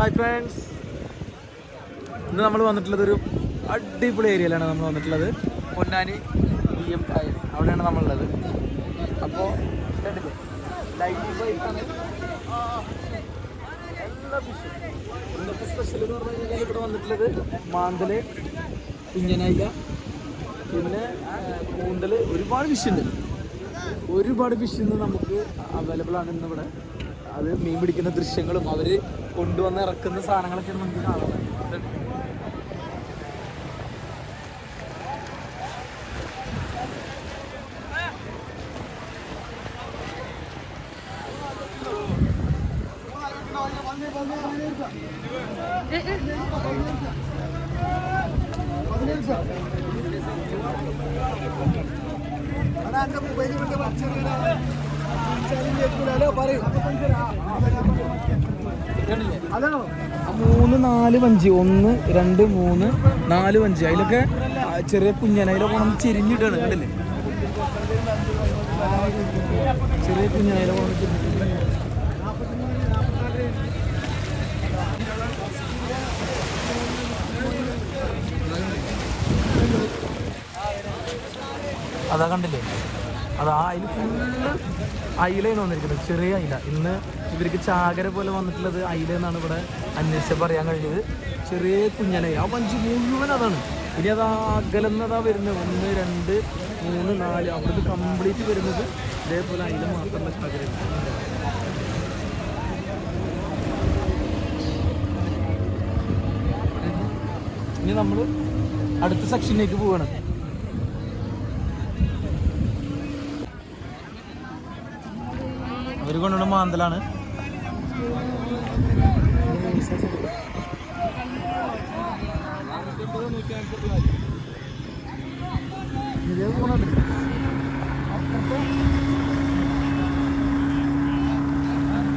Hi friends, ഇന്ന് നമ്മൾ വന്നിട്ടുള്ളത് ഒരു അടിപൊളി ഏരിയയിലാണ് നമ്മൾ വന്നിട്ടുള്ളത്. പൊന്നാനി BM കായൽ അവിടെയാണ് നമ്മളുള്ളത്. അപ്പോൾ എല്ലാ ഫിഷും ഇന്നത്തെ സ്പെഷ്യൽ എന്ന് പറഞ്ഞു കഴിഞ്ഞാൽ ഇവിടെ വന്നിട്ടുള്ളത് മാന്തല്, കുഞ്ഞനായിക, പിന്നെ കൂന്തൽ, ഒരുപാട് ഫിഷ് ഇന്ന് നമുക്ക് അവൈലബിൾ ആണ് ഇന്നിവിടെ. അത് മീൻ പിടിക്കുന്ന ദൃശ്യങ്ങളും അവർ കൊണ്ടുവന്ന് ഇറക്കുന്ന സാധനങ്ങളൊക്കെയാണ് നമുക്ക് കാണുന്നത്. ഹലോ, 3-4 വഞ്ചി, 1, 2, 3, 4 വഞ്ചി, അതിലൊക്കെ ചെറിയ കുഞ്ഞനയിലൊക്കെ നമ്മൾ ചെരിഞ്ഞിട്ടാണ്. കണ്ടില്ലേ, ചെറിയ കുഞ്ഞനയിലൊക്കെ ചെരിഞ്ഞിട്ട്. അതാ കണ്ടില്ലേ, അതാ അതിൽ ഫുള്ള് അയിലയാണ് വന്നിരിക്കുന്നത്, ചെറിയ അയില. ഇന്ന് ഇവർക്ക് ചാകര പോലെ വന്നിട്ടുള്ളത് അയില എന്നാണ് ഇവിടെ അന്വേഷിച്ചപ്പോൾ അറിയാൻ കഴിഞ്ഞത്. ചെറിയ കുഞ്ഞനയില, ആ വഞ്ചി മുഴുവൻ അതാണ്. ഇനി അത് അകലെന്നതാ വരുന്നത്, 1, 2, 3, 4 അവിടുത്തെ കംപ്ലീറ്റ് വരുന്നത് ഇതേപോലെ അയില മാത്രമുള്ള ചാകര. ഇനി നമ്മൾ അടുത്ത സെക്ഷനിലേക്ക് പോവുകയാണ്. അവർ കൊണ്ടുവന്ന മാന്തലാണ്.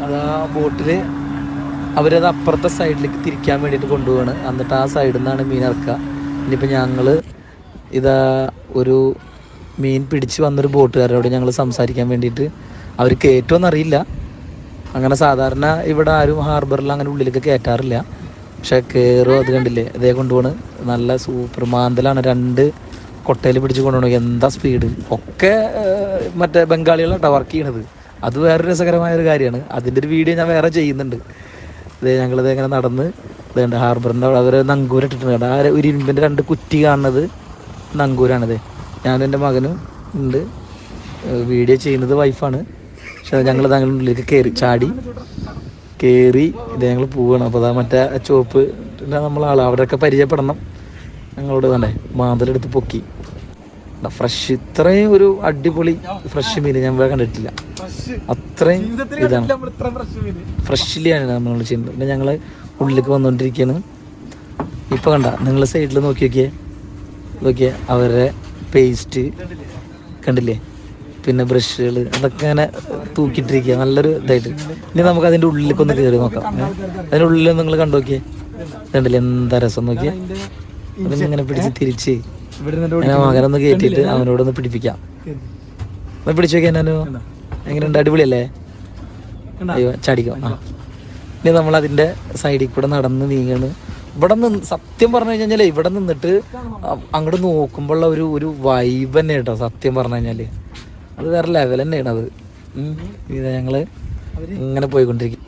അതാ ബോട്ടില് അവരത് അപ്പുറത്തെ സൈഡിലേക്ക് തിരിക്കാൻ വേണ്ടിയിട്ട് കൊണ്ടുപോവാണ്. എന്നിട്ട് ആ സൈഡിൽ നിന്നാണ് മീൻ ഇറക്കുക. ഇനിയിപ്പോൾ ഞങ്ങൾ ഇതാ ഒരു മീൻ പിടിച്ച് വന്നൊരു ബോട്ടുകാരോട് ഞങ്ങൾ സംസാരിക്കാൻ വേണ്ടിയിട്ട്, അവർക്ക് കയറ്റുമെന്ന് അറിയില്ല. അങ്ങനെ സാധാരണ ഇവിടെ ആരും ഹാർബറിൽ അങ്ങനെ ഉള്ളിലേക്ക് കയറ്റാറില്ല. പക്ഷെ കയറും. അത് കണ്ടില്ലേ, ഇതേ കൊണ്ടുപോണ്. നല്ല സൂപ്പർ മാന്തലാണ്. 2 കൊട്ടയിൽ പിടിച്ച് കൊണ്ടുപോകണം. എന്താ സ്പീഡ്! ഒക്കെ മറ്റേ ബംഗാളികളാട്ടോ വർക്ക് ചെയ്യണത്. അത് വേറൊരു രസകരമായൊരു കാര്യമാണ്. അതിൻ്റെ ഒരു വീഡിയോ ഞാൻ വേറെ ചെയ്യുന്നുണ്ട്. ഇതേ ഞങ്ങളിത് ഇങ്ങനെ നടന്ന് ഇതുണ്ട് ഹാർബറിൻ്റെ അവിടെ അവർ നങ്കൂരിട്ടിട്ടുണ്ട്. ആ ഒരു ഇരുമ്പിൻ്റെ 2 കുറ്റി കാണുന്നത് നങ്കൂരാണിത്. ഞാനും എൻ്റെ മകനും ഉണ്ട്. വീഡിയോ ചെയ്യുന്നത് വൈഫാണ്. പക്ഷെ ഞങ്ങൾ ഉള്ളിലേക്ക് കയറി ഇത് ഞങ്ങൾ പോവുകയാണ്. അപ്പോൾ അതാ മറ്റേ ചോപ്പ് നമ്മളാൾ അവിടെയൊക്കെ പരിചയപ്പെടണം. ഞങ്ങളോട് തന്നെ മാന്തലെടുത്ത് പൊക്കി ഫ്രഷ്. ഇത്രയും ഒരു അടിപൊളി ഫ്രഷ് മീൻ ഞാൻ വേറെ കണ്ടിട്ടില്ല. അത്രയും ഇതാണ് ഫ്രഷ്ലിയാണ് നമ്മൾ ചെയ്യുന്നത്. പിന്നെ ഞങ്ങൾ ഉള്ളിലേക്ക് വന്നുകൊണ്ടിരിക്കുകയാണ്. ഇപ്പോൾ കണ്ട നിങ്ങൾ സൈഡിൽ നോക്കിയേ അവരുടെ പേസ്റ്റ് കണ്ടില്ലേ, പിന്നെ ബ്രഷുകൾ, അതൊക്കെ അങ്ങനെ തൂക്കിയിട്ടിരിക്കുക നല്ലൊരു ഇതായിട്ട്. ഇനി നമുക്ക് അതിൻ്റെ ഉള്ളിലേക്ക് ഒന്ന് കയറി നോക്കാം. അതിൻ്റെ ഉള്ളിൽ നിങ്ങൾ കണ്ടു നോക്കിയേ, കണ്ടില്ലേ എന്താ രസം നോക്കിയേ. അതിങ്ങനെ പിടിച്ച് തിരിച്ച് മകനൊന്ന് കയറ്റിയിട്ട് അവനോടൊന്ന് പിടിപ്പിക്കാം. പിടിച്ചു നോക്കിയാ ഞാനോ, എങ്ങനെയുണ്ട്? അടിപൊളിയല്ലേ? അയ്യോ ചാടിക്കാം. ഇനി നമ്മൾ അതിൻ്റെ സൈഡിൽ കൂടെ നടന്ന് നീങ്ങാണ്. ഇവിടെ നിന്ന് സത്യം പറഞ്ഞു കഴിഞ്ഞാൽ ഇവിടെ നിന്നിട്ട് അങ്ങോട്ട് നോക്കുമ്പോഴുള്ള ഒരു വൈബ് തന്നെ കേട്ടോ. സത്യം പറഞ്ഞു കഴിഞ്ഞാൽ അത് വേറെ ലെവൽ തന്നെയാണ്. അത് ഇത് ഞങ്ങള് ഇങ്ങനെ പോയിക്കൊണ്ടിരിക്കും.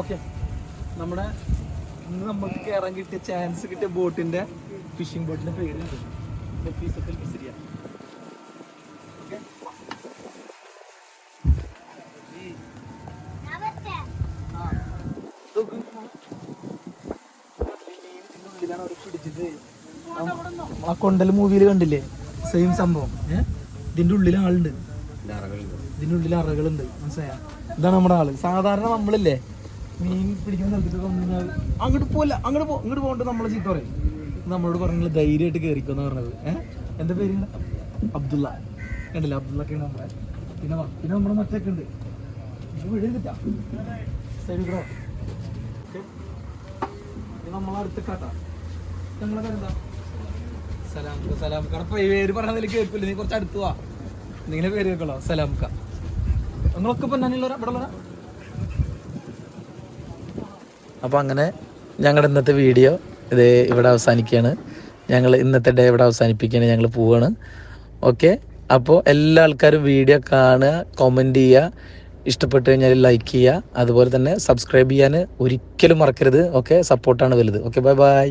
ഓക്കെ, നമ്മുടെ ഇന്ന് നമുക്ക് കയറാൻ കിട്ടിയ ചാൻസ് കിട്ടിയ ബോട്ടിന്റെ ഫിഷിംഗ് ബോട്ടിന്റെ പേരുണ്ട് ആ കൊണ്ടൽ മൂവിയിൽ കണ്ടില്ലേ, സെയിം സംഭവം. ഇതിന്റെ ഉള്ളിൽ ആളുണ്ട്, ഇതിന്റെ ഉള്ളിൽ അറകളുണ്ട്. മനസ്സിലായ? ഇതാണ് നമ്മുടെ ആള്. സാധാരണ നമ്മളില്ലേ മീൻ പിടിക്കുന്ന സ്ഥലത്തൊക്കെ വന്നു കഴിഞ്ഞാൽ അങ്ങോട്ട് പോകണ്ട നമ്മളെ ചീത്ത പറയും. നമ്മളോട് പറഞ്ഞാൽ ധൈര്യമായിട്ട് കയറിക്കോന്ന് പറഞ്ഞത്. എന്താ പേര്? അബ്ദുള്ള. കണ്ടില്ല, അബ്ദുള്ളൊക്കെയാണ് നമ്മളെ. പിന്നെ നമ്മുടെ മറ്റൊക്കെ ഉണ്ട്. നമ്മളടുത്ത് കാട്ടാ. ഞങ്ങളെ എന്താ സലാംക്ക പേര് പറഞ്ഞതിൽ കേൾക്കില്ല, നീ കുറച്ച് അടുത്ത് വാ, നിങ്ങനെ പേര് കേൾക്കല്ലോ സലാംക്ക. നിങ്ങളൊക്കെ ഇപ്പൊ ഇവിടെ ഉള്ള. അപ്പോൾ അങ്ങനെ ഞങ്ങളുടെ ഇന്നത്തെ വീഡിയോ ഇത് ഇവിടെ അവസാനിക്കുകയാണ്. ഞങ്ങൾ ഇന്നത്തെ ഡേ ഇവിടെ അവസാനിപ്പിക്കുകയാണ്, ഞങ്ങൾ പോവുകയാണ്. ഓക്കെ, അപ്പോൾ എല്ലാ ആൾക്കാരും വീഡിയോ കാണുക, കമൻറ്റ് ചെയ്യുക, ഇഷ്ടപ്പെട്ട് കഴിഞ്ഞാൽ ലൈക്ക് ചെയ്യുക, അതുപോലെ തന്നെ സബ്സ്ക്രൈബ് ചെയ്യാൻ ഒരിക്കലും മറക്കരുത്. ഓക്കെ, സപ്പോർട്ടാണ് വലുത്. Okay, bye bye.